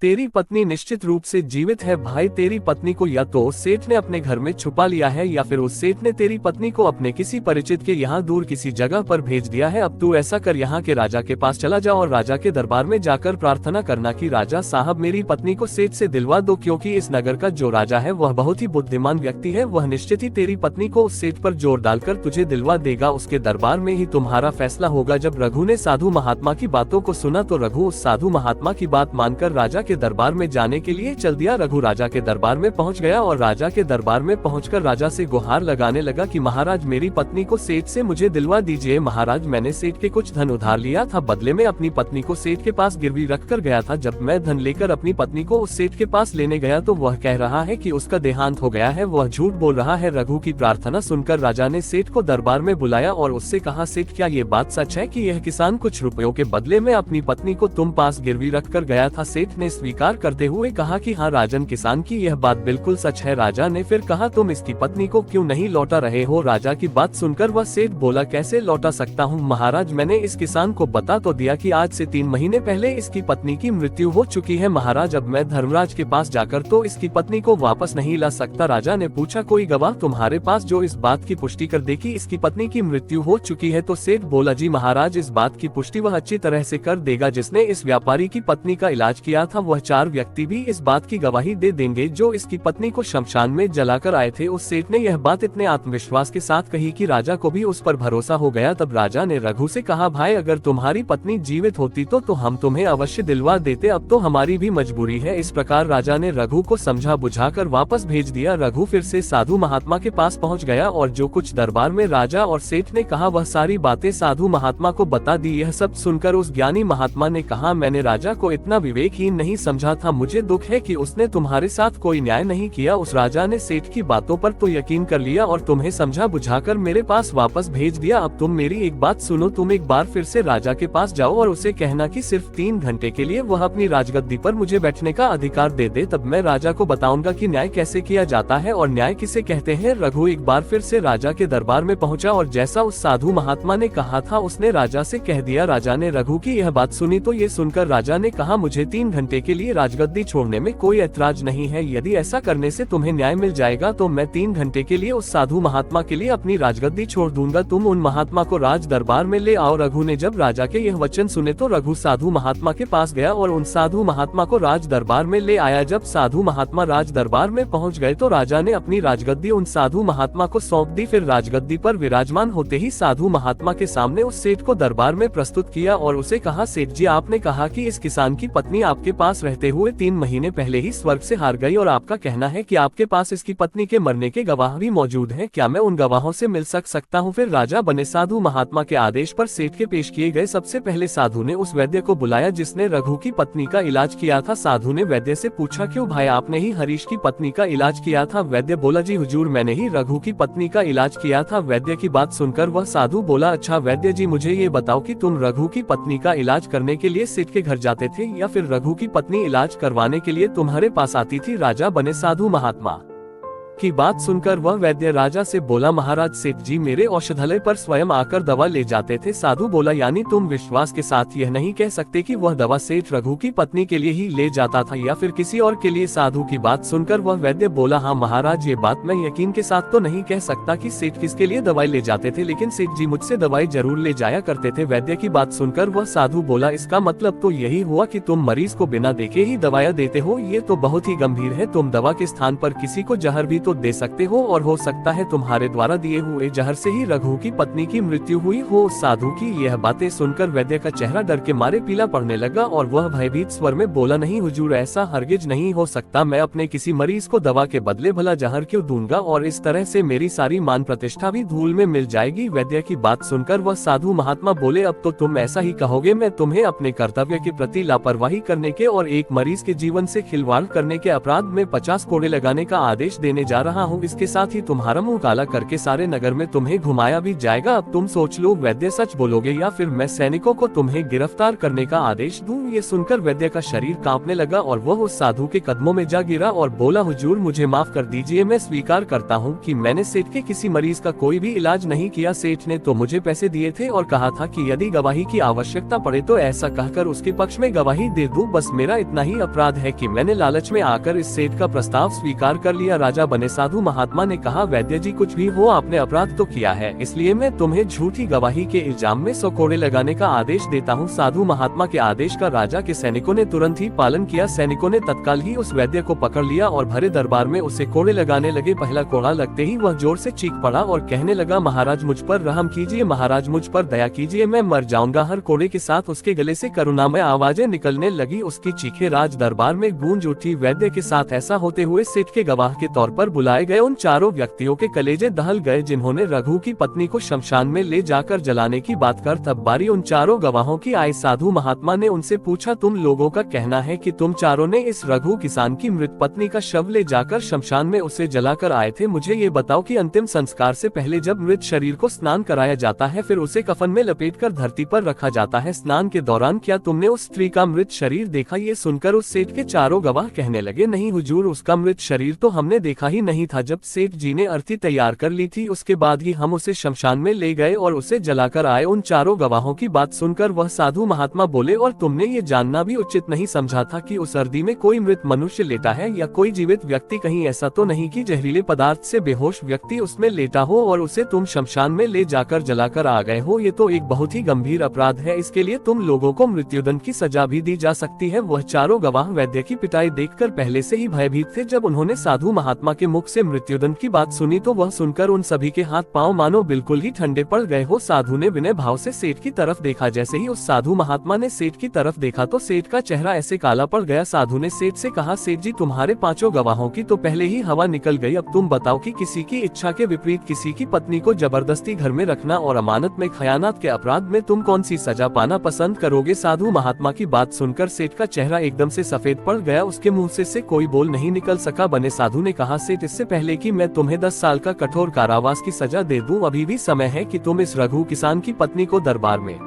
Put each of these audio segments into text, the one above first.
तेरी पत्नी निश्चित रूप से जीवित है भाई। तेरी पत्नी को या तो उस सेठ ने अपने घर में छुपा लिया है या फिर उस सेठ ने तेरी पत्नी को अपने किसी परिचित के यहाँ दूर किसी जगह पर भेज दिया है। अब तू ऐसा कर, यहाँ के राजा के पास चला जा और राजा के दरबार में जाकर प्रार्थना करना कि राजा साहब मेरी पत्नी को सेठ से दिलवा दो, क्योंकि इस नगर का जो राजा है वह बहुत ही बुद्धिमान व्यक्ति है। वह निश्चित ही तेरी पत्नी को उस सेठ पर जोर डालकर तुझे दिलवा देगा। उसके दरबार में ही तुम्हारा फैसला होगा। जब रघु ने साधु महात्मा की बातों को सुना तो रघु उस साधु महात्मा की बात मानकर राजा के दरबार में जाने के लिए चल दिया। रघु राजा के दरबार में पहुंच गया और राजा के दरबार में पहुंचकर राजा से गुहार लगाने लगा कि महाराज मेरी पत्नी को सेठ से मुझे दिलवा दीजिए। महाराज मैंने सेठ के कुछ धन उधार लिया था, बदले में अपनी पत्नी को सेठ के पास गिरवी रख कर गया था। जब मैं धन लेकर अपनी पत्नी को उस सेठ के पास लेने गया तो वह कह रहा है कि उसका देहांत हो गया है, वह झूठ बोल रहा है। रघु की प्रार्थना सुनकर राजा ने सेठ को दरबार में बुलाया और उससे कहा, सेठ क्या ये बात सच है कि यह किसान कुछ रुपयों के बदले में अपनी पत्नी को तुम पास गिरवी रख कर गया था? सेठ ने स्वीकार करते हुए कहा कि हाँ राजन किसान की यह बात बिल्कुल सच है। राजा ने फिर कहा, तुम इसकी पत्नी को क्यों नहीं लौटा रहे हो? राजा की बात सुनकर वह सेठ बोला, कैसे लौटा सकता हूँ महाराज, मैंने इस किसान को बता तो दिया कि आज से 3 महीने पहले इसकी पत्नी की मृत्यु हो चुकी है। महाराज अब मैं धर्मराज के पास जाकर तो इसकी पत्नी को वापस नहीं ला सकता। राजा ने पूछा, कोई गवाह तुम्हारे पास जो इस बात की पुष्टि कर दे कि इसकी पत्नी की मृत्यु हो चुकी है? तो सेठ बोला, जी महाराज इस बात की पुष्टि वह अच्छी तरह से कर देगा। जिसने इस व्यापारी की पत्नी का इलाज किया था वह 4 व्यक्ति भी इस बात की गवाही दे देंगे जो इसकी पत्नी को शमशान में जलाकर आए थे। उस सेठ ने यह बात इतने आत्मविश्वास के साथ कही कि राजा को भी उस पर भरोसा हो गया। तब राजा ने रघु से कहा, भाई अगर तुम्हारी पत्नी जीवित होती तो हम तुम्हें अवश्य दिलवा देते, अब तो हमारी भी मजबूरी है। इस प्रकार राजा ने रघु को समझा बुझाकर वापस भेज दिया। रघु फिर से साधु महात्मा के पास पहुंच गया और जो कुछ दरबार में राजा और सेठ ने कहा वह सारी बातें साधु महात्मा को बता दी। यह सब सुनकर उस ज्ञानी महात्मा ने कहा, मैंने राजा को इतना विवेकहीन नहीं समझा था, मुझे दुख है कि उसने तुम्हारे साथ कोई न्याय नहीं किया। उस राजा ने सेठ की बातों पर तो यकीन कर लिया और तुम्हें समझा बुझाकर मेरे पास वापस भेज दिया। अब तुम मेरी एक बात सुनो, तुम एक बार फिर से राजा के पास जाओ और उसे कहना कि सिर्फ 3 घंटे के लिए वह अपनी राजगद्दी पर मुझे बैठने का अधिकार दे दे, तब मैं राजा को बताऊंगा कि न्याय कैसे किया जाता है और न्याय किसे कहते हैं। रघु एक बार फिर से राजा के दरबार में पहुंचा और जैसा उस साधु महात्मा ने कहा था उसने राजा से कह दिया। राजा ने रघु की यह बात सुनी तो ये सुनकर राजा ने कहा, मुझे 3 घंटे के लिए राजगद्दी छोड़ने में कोई ऐतराज नहीं है। यदि ऐसा करने से तुम्हें न्याय मिल जाएगा तो मैं 3 घंटे के लिए उस साधु महात्मा के लिए अपनी राजगद्दी छोड़ दूंगा। तुम उन महात्मा को राज दरबार में ले आओ। रघु ने जब राजा के यह वचन सुने तो रघु साधु महात्मा के पास गया और उन साधु महात्मा को राज दरबार में ले आया। जब साधु महात्मा राज दरबार में पहुंच गए तो राजा ने अपनी राजगद्दी उन साधु महात्मा को सौंप दी। फिर राजगद्दी पर विराजमान होते ही साधु महात्मा के सामने उस सेठ को दरबार में प्रस्तुत किया और उसे कहा, सेठ जी आपने कहा कि इस किसान की पत्नी आपके पास रहते हुए 3 महीने पहले ही स्वर्ग से हार गई और आपका कहना है कि आपके पास इसकी पत्नी के मरने के गवाह भी मौजूद हैं। क्या मैं उन गवाहों से मिल सकता हूँ? फिर राजा बने साधु महात्मा के आदेश पर सेठ के पेश किए गए। सबसे पहले साधु ने उस वैद्य को बुलाया जिसने रघु की पत्नी का इलाज किया था। साधु ने वैद्य से पूछा, क्यों भाई आपने ही हरीश की पत्नी का इलाज किया था? वैद्य बोला, जी हुजूर मैंने ही रघु की पत्नी का इलाज किया था। वैद्य की बात सुनकर वह साधु बोला, अच्छा वैद्य जी मुझे ये बताओ कि तुम रघु की पत्नी का इलाज करने के लिए सेठ के घर जाते थे या फिर रघु की पत्नी इलाज करवाने के लिए तुम्हारे पास आती थी? राजा बने साधु महात्मा की बात सुनकर वह वैद्य राजा से बोला, महाराज सेठ जी मेरे औषधालय पर स्वयं आकर दवा ले जाते थे। साधु बोला, यानी तुम विश्वास के साथ यह नहीं कह सकते कि वह दवा सेठ रघु की पत्नी के लिए ही ले जाता था या फिर किसी और के लिए? साधु की बात सुनकर वह वैद्य बोला, हाँ महाराज ये बात मैं यकीन के साथ तो नहीं कह सकता कि सेठ किसके लिए दवाई ले जाते थे, लेकिन सेठ जी मुझसे दवाई जरूर ले जाया करते थे। वैद्य की बात सुनकर वह साधु बोला, इसका मतलब तो यही हुआ कि तुम मरीज को बिना देखे ही दवाइयाँ देते हो, ये तो बहुत ही गंभीर है। तुम दवा के स्थान पर किसी को जहर भी तो दे सकते हो और हो सकता है तुम्हारे द्वारा दिए हुए जहर से ही रघु की पत्नी की मृत्यु हुई हो। साधु की यह बातें सुनकर वैद्य का चेहरा डर के मारे पीला पड़ने लगा और वह भयभीत स्वर में बोला, नहीं हुजूर ऐसा हरगिज नहीं हो सकता, मैं अपने किसी मरीज को दवा के बदले भला जहर क्यों दूंगा और इस तरह से मेरी सारी मान प्रतिष्ठा भी धूल में मिल जाएगी। वैद्य की बात सुनकर वह साधु महात्मा बोले, अब तो तुम ऐसा ही कहोगे, मैं तुम्हें अपने कर्तव्य के प्रति लापरवाही करने के और एक मरीज के जीवन से खिलवाड़ करने के अपराध में 50 कोड़े लगाने का आदेश देने जा जा रहा हूँ, इसके साथ ही तुम्हारा मुंह काला करके सारे नगर में तुम्हें घुमाया भी जाएगा। अब तुम सोच लो वैद्य सच बोलोगे या फिर मैं सैनिकों को तुम्हें गिरफ्तार करने का आदेश दूं। ये सुनकर वैद्य का शरीर कांपने लगा और वह उस साधु के कदमों में जा गिरा और बोला, हुजूर मुझे माफ कर दीजिए, मैं स्वीकार करता हूँ कि मैंने सेठ के किसी मरीज का कोई भी इलाज नहीं किया। सेठ ने तो मुझे पैसे दिए थे और कहा था कि यदि गवाही की आवश्यकता पड़े तो ऐसा कहकर उसके पक्ष में गवाही दे दूं। बस मेरा इतना ही अपराध है कि मैंने लालच में आकर इस सेठ का प्रस्ताव स्वीकार कर लिया। राजा बने साधु महात्मा ने कहा, वैद्य जी कुछ भी हो आपने अपराध तो किया है, इसलिए मैं तुम्हें झूठी गवाही के इल्जाम में 100 कोड़े लगाने का आदेश देता हूँ। साधु महात्मा के आदेश का राजा के सैनिकों ने तुरंत ही पालन किया। सैनिकों ने तत्काल ही उस वैद्य को पकड़ लिया और भरे दरबार में उसे कोड़े लगाने लगे। पहला कोड़ा लगते ही वह जोर से चीख पड़ा और कहने लगा, महाराज मुझ पर रहम कीजिए, महाराज मुझ पर दया कीजिए, मैं मर जाऊंगा। हर कोड़े के साथ उसके गले से करुणामय आवाजें निकलने लगी। उसकी चीखें राज दरबार में गूंज उठी। वैद्य के साथ ऐसा होते हुए सेठ के गवाह के तौर पर बुलाए गए उन चारों व्यक्तियों के कलेजे दहल गए जिन्होंने रघु की पत्नी को शमशान में ले जाकर जलाने की बात कर। तब बारी उन चारों गवाहों की आई। साधु महात्मा ने उनसे पूछा, तुम लोगों का कहना है कि तुम चारों ने इस रघु किसान की मृत पत्नी का शव ले जाकर शमशान में उसे जलाकर आए थे। मुझे ये बताओ कि अंतिम संस्कार से पहले जब मृत शरीर को स्नान कराया जाता है फिर उसे कफन में लपेटकर धरती पर रखा जाता है, स्नान के दौरान क्या तुमने उस स्त्री का मृत शरीर देखा? ये सुनकर उस सेठ के चारों गवाह कहने लगे, नहीं हुजूर, उसका मृत शरीर तो हमने देखा ही नहीं था। जब सेठ जी ने अर्थी तैयार कर ली थी उसके बाद ही हम उसे शमशान में ले गए और उसे जलाकर आए। उन चारों गवाहों की बात सुनकर वह साधु महात्मा बोले, और तुमने ये जानना भी उचित नहीं समझा था कि उस अर्दी में कोई मृत मनुष्य लेटा है या कोई जीवित व्यक्ति? कहीं ऐसा तो नहीं कि जहरीले पदार्थ से बेहोश व्यक्ति उसमें लेटा हो और उसे तुम शमशान में ले जाकर जलाकर आ गए हो? ये तो एक बहुत ही गंभीर अपराध है, इसके लिए तुम लोगों को मृत्युदंड की सजा भी दी जा सकती है। वह चारों गवाह वैद्य की पिटाई देखकर पहले से ही भयभीत थे। जब उन्होंने साधु महात्मा के मुख से मृत्युदंड की बात सुनी तो वह सुनकर उन सभी के हाथ पांव मानो बिल्कुल ही ठंडे पड़ गए हो। साधु ने विनय भाव से सेठ की तरफ देखा। जैसे ही उस साधु महात्मा ने सेठ की तरफ देखा तो सेठ का चेहरा ऐसे काला पड़ गया। साधु ने सेठ से कहा, सेठ जी तुम्हारे पांचों गवाहों की तो पहले ही हवा निकल गई, अब तुम बताओ कि किसी की इच्छा के विपरीत किसी की पत्नी को जबरदस्ती घर में रखना और अमानत में खयानत के अपराध में तुम कौन सी सजा पाना पसंद करोगे? साधु महात्मा की बात सुनकर सेठ का चेहरा एकदम से सफेद पड़ गया, उसके मुंह से कोई बोल नहीं निकल सका। बने साधु ने कहा, सेठ इससे पहले कि मैं तुम्हें 10 साल का कठोर कारावास की सजा दे दूं, अभी भी समय है कि तुम इस रघु किसान की पत्नी को दरबार में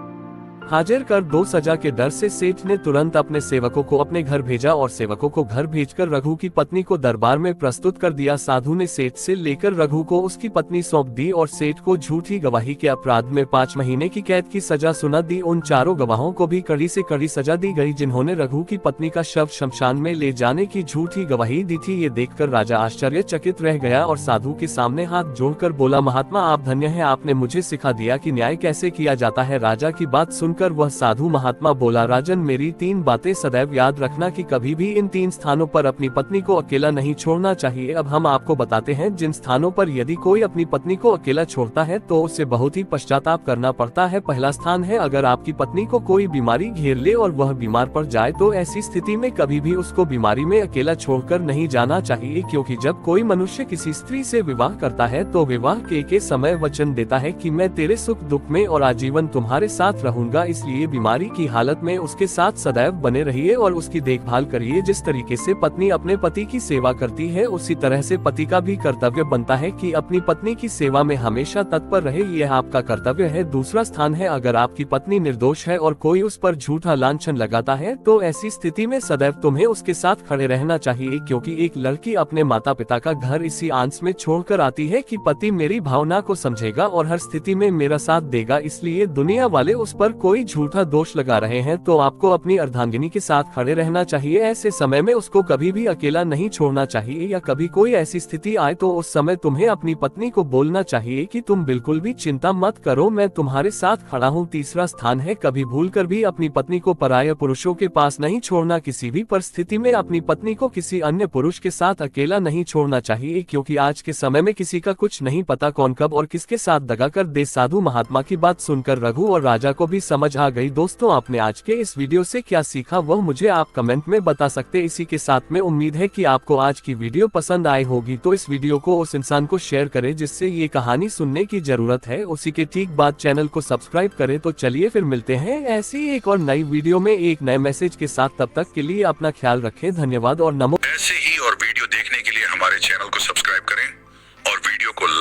हाजिर कर दो। सजा के डर से सेठ ने तुरंत अपने सेवकों को अपने घर भेजा और सेवकों को घर भेजकर रघु की पत्नी को दरबार में प्रस्तुत कर दिया। साधु ने सेठ से लेकर रघु को उसकी पत्नी सौंप दी और सेठ को झूठी गवाही के अपराध में 5 महीने की कैद की सजा सुना दी। उन चारों गवाहों को भी कड़ी से कड़ी सजा दी गई जिन्होंने रघु की पत्नी का शव शमशान में ले जाने की झूठी गवाही दी थी। ये देखकर राजा आश्चर्यचकित रह गया और साधु के सामने हाथ जोड़कर बोला, महात्मा आप धन्य हैं, आपने मुझे सिखा दिया कि न्याय कैसे किया जाता है। राजा की बात सुनकर वह साधु महात्मा बोला, राजन मेरी 3 बातें सदैव याद रखना कि कभी भी इन 3 स्थानों पर अपनी पत्नी को अकेला नहीं छोड़ना चाहिए। अब हम आपको बताते हैं जिन स्थानों पर यदि कोई अपनी पत्नी को अकेला छोड़ता है तो उसे बहुत ही पश्चाताप करना पड़ता है। पहला स्थान है, अगर आपकी पत्नी को कोई बीमारी घेर ले और वह बीमार पड़ जाए तो ऐसी स्थिति में कभी भी उसको बीमारी में अकेला छोड़कर नहीं जाना चाहिए, क्योंकि जब कोई मनुष्य किसी स्त्री से विवाह करता है तो विवाह के समय वचन देता है कि मैं तेरे सुख दुख में और आजीवन तुम्हारे साथ रहूंगा। इसलिए बीमारी की हालत में उसके साथ सदैव बने रहिए और उसकी देखभाल करिए। जिस तरीके से पत्नी अपने पति की सेवा करती है उसी तरह से पति का भी कर्तव्य बनता है कि अपनी पत्नी की सेवा में हमेशा तत्पर रहे, यह आपका कर्तव्य है। दूसरा स्थान है, अगर आपकी पत्नी निर्दोष है और कोई उस पर झूठा लांछन लगाता है तो ऐसी स्थिति में सदैव तुम्हें उसके साथ खड़े रहना चाहिए, क्योंकि एक लड़की अपने माता पिता का घर इसी आंच में छोड़कर आती है कि पति मेरी भावना को समझेगा और हर स्थिति में मेरा साथ देगा। इसलिए दुनिया वाले उस पर कोई झूठा दोष लगा रहे हैं तो आपको अपनी अर्धांगिनी के साथ खड़े रहना चाहिए। ऐसे समय में उसको कभी भी अकेला नहीं छोड़ना चाहिए, या कभी कोई ऐसी स्थिति आए तो उस समय तुम्हें अपनी पत्नी को बोलना चाहिए कि तुम बिल्कुल भी चिंता मत करो, मैं तुम्हारे साथ खड़ा हूँ। तीसरा स्थान है, कभी भूलकर भी अपनी पत्नी को पराये पुरुषों के पास नहीं छोड़ना। किसी भी परिस्थिति में अपनी पत्नी को किसी अन्य पुरुष के साथ अकेला नहीं छोड़ना चाहिए, क्योंकि आज के समय में किसी का कुछ नहीं पता कौन कब और किसके साथ दगा कर दे। साधु महात्मा की बात सुनकर रघु और राजा को भी समझ आ गई। दोस्तों आपने आज के इस वीडियो से क्या सीखा वह मुझे आप कमेंट में बता सकते। इसी के साथ में उम्मीद है कि आपको आज की वीडियो पसंद आई होगी, तो इस वीडियो को उस इंसान को शेयर करें जिससे ये कहानी सुनने की जरूरत है। उसी के ठीक बाद चैनल को सब्सक्राइब करें। तो चलिए फिर मिलते हैं ऐसी एक और नई वीडियो में एक नए मैसेज के साथ। तब तक के लिए अपना ख्याल रखें। धन्यवाद और नमो। ऐसे ही और वीडियो देखने के लिए हमारे चैनल को सब्सक्राइब करें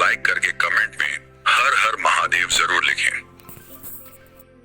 लाइक करके कमेंट में हर हर महादेव जरूर लिखें।